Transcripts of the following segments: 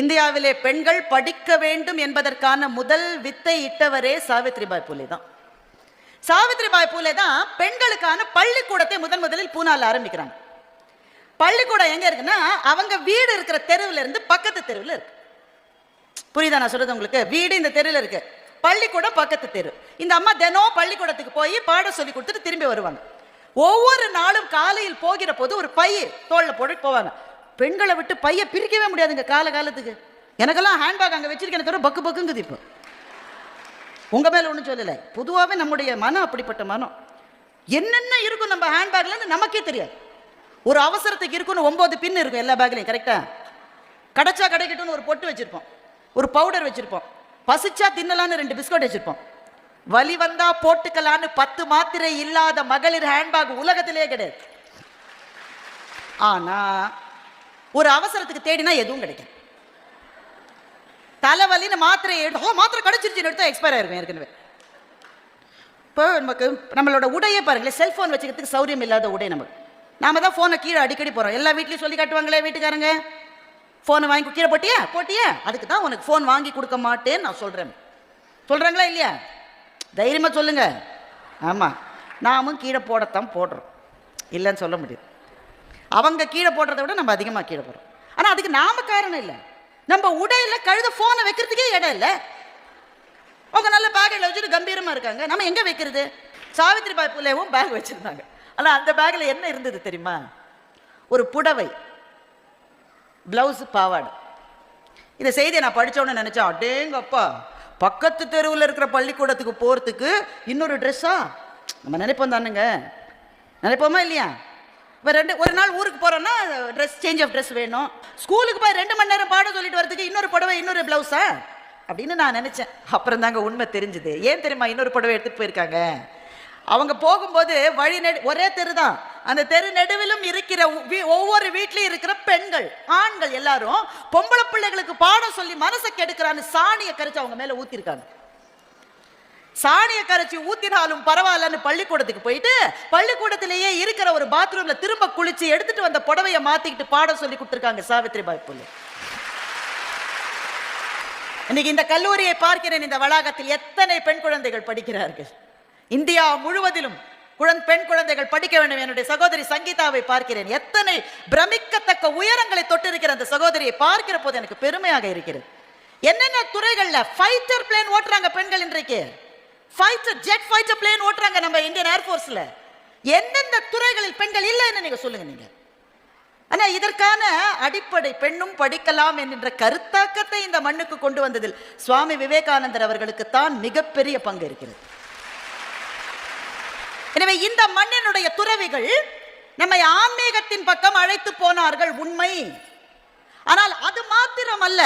இந்தியாவிலே பெண்கள் படிக்க வேண்டும் என்பதற்கான முதல் வித்தை இட்டவரே சாவித்ரிபாய் பூலே தான். சாவித்ரிபாய் பூலே தான் பெண்களுக்கான பள்ளிக்கூடத்தை முதலில் பூனால ஆரம்பிக்கிறாங்க. பள்ளிக்கூடம் எங்க இருக்குன்னா அவங்க வீடு இருக்கிற தெருவில் இருந்து பக்கத்து தெருவில் இருக்கு. புரியுதா நான் சொல்றது உங்களுக்கு? வீடு இந்த தெருவில் இருக்கு, பள்ளிக்கூடம் பக்கத்து தெரு. இந்த அம்மா தினம் பள்ளிக்கூடத்துக்கு போய் பாடம் சொல்லி கொடுத்துட்டு திரும்பி வருவாங்க. ஒவ்வொரு நாளும் காலையில் போகிற போது ஒரு பைய தோல்ல போட்டு போவாங்க. பெண்களை விட்டு பைய பிரிக்கவே முடியாதுங்க காலத்துக்கு. எனக்கெல்லாம் ஹேண்ட்பேக் அங்கே வச்சிருக்கேன் தவிர பக்கு பக்குங்குது. இப்போ உங்க மேல ஒன்றும் சொல்லலை, பொதுவாகவே நம்முடைய மனம் அப்படிப்பட்ட மனம். என்னென்ன இருக்கும் நம்ம ஹேண்ட்பேக்ல இருந்து நமக்கே தெரியாது. ஒரு அவசரத்துக்கு இருக்குன்னு 9 பின் இருக்கும் எல்லா பேக்லையும். கரெக்டா? கிடைச்சா கிடைக்கட்டும்னு ஒரு பொட்டு வச்சிருப்போம், ஒரு பவுடர் வச்சிருப்போம், பசிச்சா தின்னலான்னு 2 பிஸ்கட் வச்சிருப்போம், வலி வந்தா போட்டுக்கலான்னு 10 மாத்திரை இல்லாத மகளிர் ஹேண்ட்பேக் உலகத்திலே கிடையாது. ஆனா ஒரு அவசரத்துக்கு தேடினா எதுவும் கிடைக்கும். தலைவலின்னு மாத்திரை மாத்திரை கிடைச்சிருச்சுன்னு எடுத்தா எக்ஸ்பயர் ஆயிருக்கும் ஏற்கனவே. இப்போ நமக்கு நம்மளோட உடையே பாருங்களேன், செல்போன் வச்சுக்கிறதுக்கு சௌரியம் இல்லாத உடை. நாம தான் ஃபோனை கீழே அடிக்கடி போகிறோம். எல்லா வீட்லையும் சொல்லி காட்டுவாங்களே வீட்டுக்காரங்க, ஃபோனை வாங்கி கீழே போட்டியா அதுக்கு தான் உனக்கு ஃபோன் வாங்கி கொடுக்க மாட்டேன்னு நான் சொல்கிறேன். சொல்கிறாங்களா இல்லையா? தைரியமாக சொல்லுங்க. ஆமாம், நாமும் கீழே போடத்தான் போடுறோம், இல்லைன்னு சொல்ல முடியாது. அவங்க கீழே போடுறத விட நம்ம அதிகமாக கீழே போடுறோம். ஆனால் அதுக்கு நாம காரணம் இல்லை. நம்ம உடையில கழுத ஃபோனை வைக்கிறதுக்கே இடம் இல்லை. அவங்க நல்ல பேக்கில் வச்சுட்டு கம்பீரமாக இருக்காங்க, நம்ம எங்கே வைக்கிறது? சாவித்ரிபாய் பூலேவும் பேக் வச்சுருந்தாங்க. ஆனால் அந்த பேக்கில் என்ன இருந்தது தெரியுமா? ஒரு புடவை, பிளவுஸ், பாவாடை. இந்த செய்தியை நான் படித்தோன்னு நினச்சேன், அடேங்கப்பா, பக்கத்து தெருவில் இருக்கிற பள்ளிக்கூடத்துக்கு போகிறதுக்கு இன்னொரு ட்ரெஸ்ஸா? நம்ம நினைப்போம் தானுங்க, நினைப்போமா இல்லையா? இப்போ ஒரு நாள் ஊருக்கு போகிறோன்னா ட்ரெஸ், சேஞ்ச் ஆஃப் ட்ரெஸ் வேணும். ஸ்கூலுக்கு போய் 2 மணி நேரம் பாடம் சொல்லிட்டு வரதுக்கு இன்னொரு புடவை, இன்னொரு பிளவுஸா அப்படின்னு நான் நினச்சேன். அப்புறம் தாங்க உண்மை தெரிஞ்சுது. ஏன் தெரியுமா இன்னொரு புடவை எடுத்துகிட்டு போயிருக்காங்க? அவங்க போகும்போது வழி ஒரே தெரு தான், அந்த தெரு நடுவிலும் இருக்கிற ஒவ்வொரு வீட்லையும் இருக்கிற பெண்கள், ஆண்கள் எல்லாரும் பொம்பளை பிள்ளைகளுக்கு பாடம் சொல்லி மனசை கெடுக்கிறான்னு சாணியை கரைச்சி அவங்க மேலே ஊற்றிருக்காங்க. சாணியை கரைச்சி ஊத்தினாலும் பரவாயில்லன்னு பள்ளிக்கூடத்துக்கு போயிட்டு பள்ளிக்கூடத்திலேயே இருக்கிற ஒரு பாத்ரூம்ல திரும்ப குளிச்சு எடுத்துட்டு வந்த புடவையை மாத்திக்கிட்டு பாடம் சொல்லி கொடுத்துருக்காங்க சாவித்ரிபாய் பூலே. இன்னைக்கு இந்த கல்லூரியை பார்க்கிறேன், இந்த வளாகத்தில் எத்தனை பெண் குழந்தைகள் படிக்கிறார்கள். இந்தியா முழுவதிலும் பெண் குழந்தைகள் படிக்க வேண்டும். என்னுடைய சகோதரி சங்கீதாவை பார்க்கிறேன், எத்தனை பிரமிக்கத்தக்க உயரங்களை தொட்டிருக்கிற அந்த சகோதரியை பார்க்கிற போது எனக்கு பெருமையாக இருக்கிறது. என்னென்ன துறைகள்ல ஃபைட்டர் பிளேன் ஓட்டுறாங்க பெண்கள் இன்றைக்கு, ஃபைட்டர் ஜெட் ஃபைட்டர் பிளேன் ஓட்டுறாங்க நம்ம இந்தியன் ஏர்ஃபோர்ஸ்ல. எந்தெந்த துறைகளில் பெண்கள் இல்லைன்னு நீங்க சொல்லுங்க நீங்க. ஆனா இதற்கான அடிப்படை பெண்ணும் படிக்கலாம் என்கின்ற கருத்தாக்கத்தை இந்த மண்ணுக்கு கொண்டு வந்ததில் சுவாமி விவேகானந்தர் அவர்களுக்கு தான் மிகப்பெரிய பங்கு இருக்கிறது. எனவே இந்த மண்ணினுடைய துறவிகள் நம்மை ஆன்மீகத்தின் பக்கம் அழைத்து போனார்கள், உண்மை. ஆனால் அது மாத்திரம் அல்ல,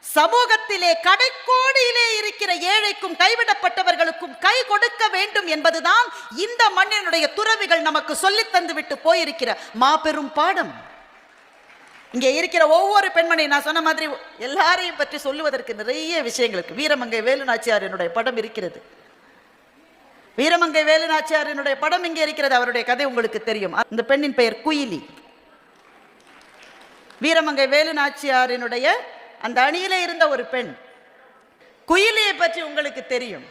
சமூகத்திலே கடைக்கோடியிலே இருக்கிற ஏழைக்கும் கைவிடப்பட்டவர்களுக்கும் கை கொடுக்க வேண்டும் என்பதுதான் இந்த மண்ணினுடைய துறவிகள் நமக்கு சொல்லி தந்து விட்டு போயிருக்கிற மாபெரும் பாடம். இங்கே இருக்கிற ஒவ்வொரு பெண்மணி, நான் சொன்ன மாதிரி எல்லாரையும் பற்றி சொல்லுவதற்கு நிறைய விஷயங்களுக்கு. வீரமங்கை வேலுநாச்சியாரினுடைய படம் இருக்கிறது. வீரமங்கை வேலுநாச்சியாரினுடைய படம் இங்கே இருக்கிறது. அவருடைய கதை உங்களுக்கு தெரியும். இந்த பெண்ணின் பெயர் குயிலி. வீரமங்கை வேலுநாச்சியாரினுடைய அந்த அணியிலே இருந்த ஒரு பெண். குயிலியை பற்றி உங்களுக்கு தெரியும்.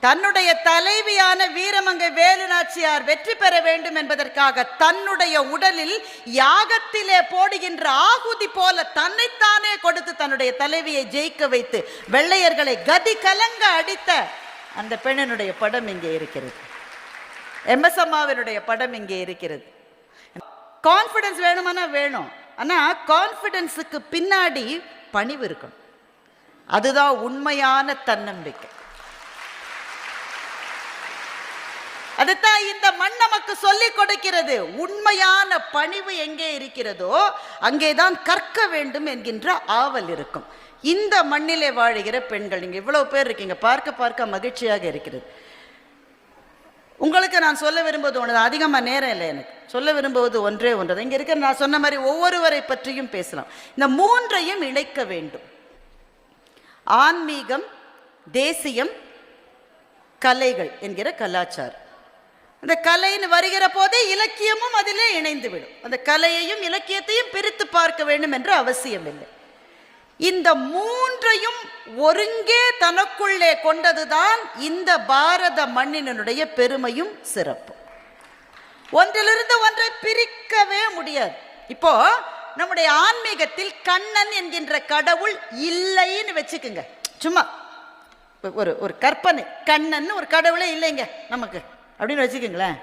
தன்னுடைய தலைவியான வீரமங்கை வேலுநாச்சியார் வெற்றி பெற வேண்டும் என்பதற்காக தன்னுடைய உடலில் யாகத்திலே போடுகின்ற ஆகுதி போல தன்னைத்தானே கொடுத்து தன்னுடைய தலைவியை ஜெயிக்க வைத்து வெள்ளையர்களை கதி கலங்க அடித்த அந்த பெண்ணினுடைய படம் இங்கே இருக்கிறது. MS அம்மாவினுடைய படம் இங்கே இருக்கிறது. கான்ஃபிடன்ஸ் வேணுமானா வேணும், ஆனா கான்ஃபிடன்ஸுக்கு பின்னாடி பணிவு இருக்கணும். அதுதான் உண்மையான தன்னம்பிக்கை. அதுதான் இந்த மண் நமக்கு சொல்லிக் கொடுக்கிறது. உண்மையான பணிவு எங்கே இருக்கிறதோ அங்கேதான் கற்க வேண்டும் என்கின்ற ஆவல் இருக்கும். இந்த மண்ணிலே வாழுகிற பெண்கள் நீங்க இவ்வளவு பேர் இருக்கீங்க, பார்க்க மகிழ்ச்சியாக இருக்கிறது. உங்களுக்கு நான் சொல்ல விரும்புவது ஒன்று, அதிகமாக நேரம் இல்லை எனக்கு. சொல்ல விரும்புவது ஒன்றே ஒன்று. இங்கே இருக்கிற நான் சொன்ன மாதிரி ஒவ்வொருவரை பற்றியும் பேசலாம். இந்த மூன்றையும் இணைக்க வேண்டும். ஆன்மீகம், தேசியம், கலைகள் என்கிற கலாச்சாரம். அந்த கலைன்னு வருகிற போதே இலக்கியமும் அதிலே இணைந்து விடும். அந்த கலையையும் இலக்கியத்தையும் பிரித்து பார்க்க வேண்டும் என்ற அவசியம் இல்லை. இந்த மூன்றையும் ஒருங்கே தனக்குள்ளே கொண்டதுதான் இந்த பாரத மண்ணினுடைய பெருமையும் சிறப்பும். ஒன்றிலிருந்து ஒன்றை பிரிக்கவே முடியாது. இப்போ நம்முடைய ஆன்மீகத்தில் கண்ணன் என்கின்ற கடவுள் இல்லைன்னு வச்சுக்குங்க, சும்மா ஒரு கற்பனை, கண்ணன் ஒரு கடவுளே இல்லைங்க நமக்கு அப்படின்னு வச்சுக்கோங்களேன்.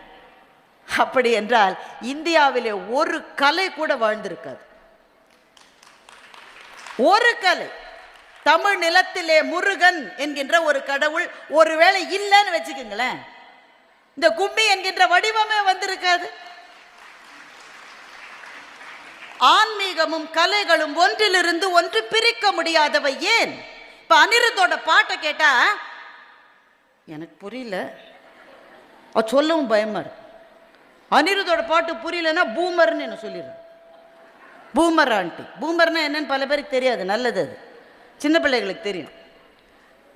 அப்படி என்றால் இந்தியாவிலே ஒரு கலை கூட வாழ்ந்திருக்காது. ஒரு கலை, தமிழ் நிலத்திலே முருகன் என்கின்ற ஒரு கடவுள் ஒருவேளை இல்லைன்னு வச்சுக்கோங்களேன், இந்த கும்மி என்கின்ற வடிவமே வந்திருக்காது. ஆன்மீகமும் கலைகளும் ஒன்றிலிருந்து ஒன்று பிரிக்க முடியாதவை. ஏன்? இப்ப அனிருத்தோட பாட்டை கேட்டா எனக்கு புரியல, சொல்லவும் பயமா இருக்கு. அனிருத்தோட பாட்டு புரியலன்னா பூமர்னு என்ன சொல்லிடுறேன். பூமர் ஆண்டி, பூமர்னா என்னன்னு பல பேருக்கு தெரியாது, நல்லது அது, சின்ன பிள்ளைகளுக்கு தெரியும்.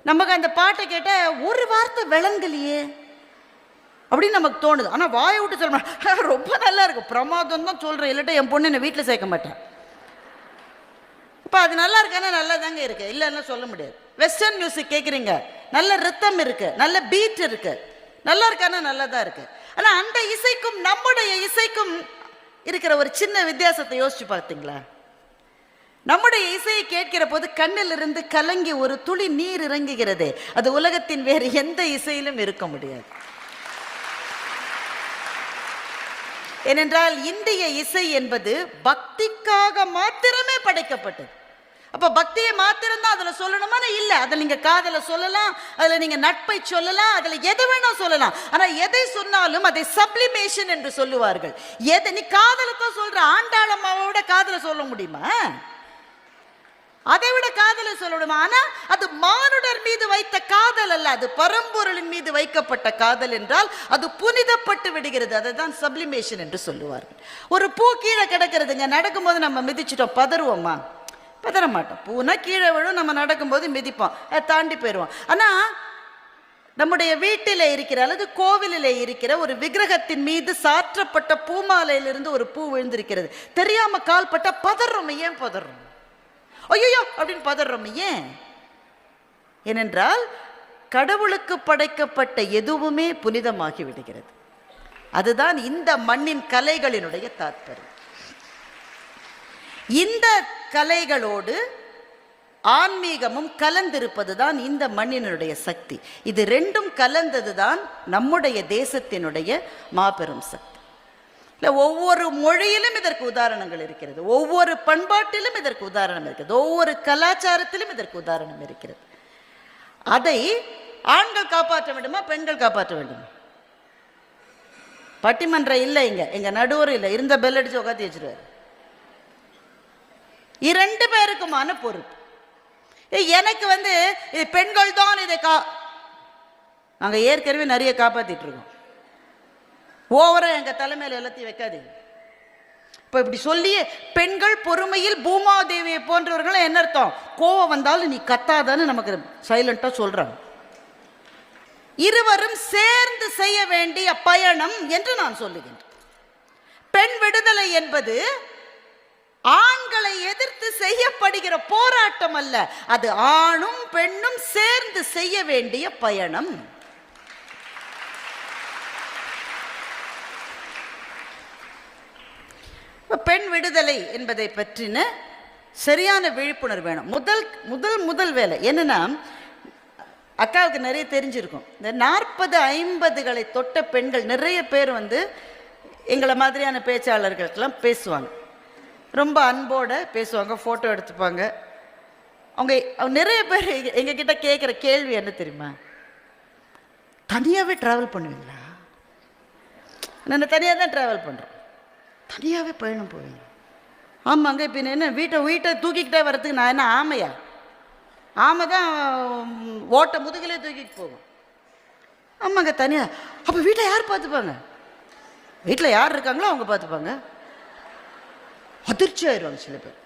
நமக்கு அந்த பாட்டை கேட்ட ஒரு வார்த்தை விளங்கலையே அப்படின்னு நமக்கு தோணுது. ஆனால் வாயை விட்டு சொல்ல ரொம்ப நல்லா இருக்கும், பிரமாதம் தான் சொல்கிறேன், இல்லாட்டா என் பொண்ணு என்னை வீட்டில் சேர்க்க மாட்டேன். இப்போ அது நல்லா இருக்கானா நல்லா தாங்க இருக்கு, இல்லைன்னா சொல்ல முடியாது. வெஸ்டர்ன் மியூசிக் கேட்குறீங்க, நல்ல ரித்தம் இருக்கு, நல்ல பீட் இருக்கு, நல்லா இருக்கானா நல்லா தான் இருக்கு. ஆனால் அந்த இசைக்கும் நம்முடைய இசைக்கும் இருக்கிற ஒரு சின்ன வித்தியாசத்தை யோசிச்சு பார்த்தீங்களா? நம்முடைய இசையை கேட்கிற போது கண்ணிலிருந்து கலங்கி ஒரு துளி நீர் இறங்குகிறது. அது உலகத்தின் வேறு எந்த இசையிலும் இருக்க முடியாது. ஏனென்றால் இந்திய இசை என்பது பக்திக்காக மாத்திரமே படைக்கப்பட்டது. அப்ப பக்தியை மாத்திரம்தான் அதுல சொல்லணுமா? இல்ல, அதுல நீங்க காதல சொல்லலாம், அதுல நீங்க நட்பை சொல்லலாம், அதுல எதை வேணா சொல்லலாம். ஆனா எதை சொன்னாலும் அதை சப்ளிமேஷன் என்று சொல்லுவார்கள். எதை நீ காதலத்தான் சொல்ற, ஆண்டாளம்மாவோட காதல சொல்ல முடியுமா? அதை விட காதலை சொல்லணுமா? ஆனா அது மானுடர் மீது வைத்த காதல் அல்ல, அது பரம்பொருளின் மீது வைக்கப்பட்ட காதல் என்றால் அது புனிதப்பட்டு விடுகிறது. அதை தான் சப்ளிமேஷன் என்று சொல்லுவார்கள். ஒரு பூ கீழே கிடக்கிறதுங்க, நடக்கும்போது நம்ம மிதிச்சிட்டோம், பதறுவோமா? பதற மாட்டோம். பூனா கீழே விழும், நம்ம நடக்கும்போது மிதிப்போம், தாண்டி போயிடுவோம். ஆனா நம்முடைய வீட்டில் இருக்கிற அல்லது கோவிலில் இருக்கிற ஒரு விக்கிரகத்தின் மீது சாற்றப்பட்ட பூமாலையிலிருந்து ஒரு பூ விழுந்திருக்கிறது, தெரியாம கால் பட்ட பதறோம். ஏன் பதறோம்? ஐயோ அப்படின்னு பதறோம். ஏன்? ஏனென்றால் கடவுளுக்கு படைக்கப்பட்ட எதுவுமே புனிதமாகி விடுகிறது. அதுதான் இந்த மண்ணின் கலைகளினுடைய தாற்பயம். இந்த கலைகளோடு ஆன்மீகமும் கலந்திருப்பதுதான் இந்த மண்ணினுடைய சக்தி. இது ரெண்டும் கலந்ததுதான் நம்முடைய தேசத்தினுடைய மாபெரும் சக்தி. இல்லை, ஒவ்வொரு மொழியிலும் இதற்கு உதாரணங்கள் இருக்கிறது, ஒவ்வொரு பண்பாட்டிலும் இதற்கு உதாரணம் இருக்கிறது, ஒவ்வொரு கலாச்சாரத்திலும் இதற்கு உதாரணம் இருக்கிறது. அதை ஆண்கள் காப்பாற்ற வேண்டுமா, பெண்கள் காப்பாற்ற வேண்டுமா? பட்டிமன்றம் இல்லை, எங்க நடுவர் இல்லை, இருந்த பெல் அடிச்சு உட்காந்து வச்சிருவாரு. இரண்டு பேருக்குமான பொறுப்பு. எனக்கு இது பெண்கள் தான் இதை நாங்கள் ஏற்கனவே நிறைய காப்பாத்திட்டு இருக்கோம். ஓவரா எங்க தலைமையில எல்லாத்தையும் வைக்காதீங்க. இப்ப இப்படி சொல்லியே பெண்கள் பொறுமையில் பூமாதேவியை போன்றவர்கள் என்ன அர்த்தம்? கோவம் வந்தாலும் நீ கத்தாதான்னு நமக்கு சைலண்டா சொல்றாங்க. இருவரும் சேர்ந்து செய்ய வேண்டிய பயணம் என்று நான் சொல்லுகின்றேன். பெண் விடுதலை என்பது ஆண்களை எதிர்த்து செய்யப்படுகிற போராட்டம் அல்ல, அது ஆணும் பெண்ணும் சேர்ந்து செய்ய வேண்டிய பயணம். பெண் விடுதலை என்பதை பற்றின சரியான விழிப்புணர்வு வேணும். முதல் வேலை என்னன்னா, அக்காவுக்கு நிறைய தெரிஞ்சிருக்கும், இந்த 40-50களை தொட்ட பெண்கள் நிறைய பேர் எங்களை மாதிரியான பேச்சாளர்களுக்கெல்லாம் பேசுவாங்க, ரொம்ப அன்போட பேசுவாங்க, ஃபோட்டோ எடுத்துப்பாங்க. அவங்க நிறைய பேர் எங்ககிட்ட கேட்குற கேள்வி என்ன தெரியுமா? தனியாகவே ட்ராவல் பண்ணுவீங்களா? நான் தனியாக தான் ட்ராவல் பண்ணுறோம். தனியாகவே பயணம் போவீங்க? ஆமாங்க. இப்போ என்ன வீட்டை தூக்கிக்கிட்டே வர்றதுக்கு நான் என்ன ஆமையா? ஆமை தான் ஓட்ட முதுகிலே தூக்கிட்டு போவோம். ஆமாங்க, தனியாக. அப்போ வீட்டை யார் பார்த்துப்பாங்க? வீட்டில் யார் இருக்காங்களோ அவங்க பார்த்துப்பாங்க. அதிர்ச்சி ஆயிடுவாங்க சில பேர்.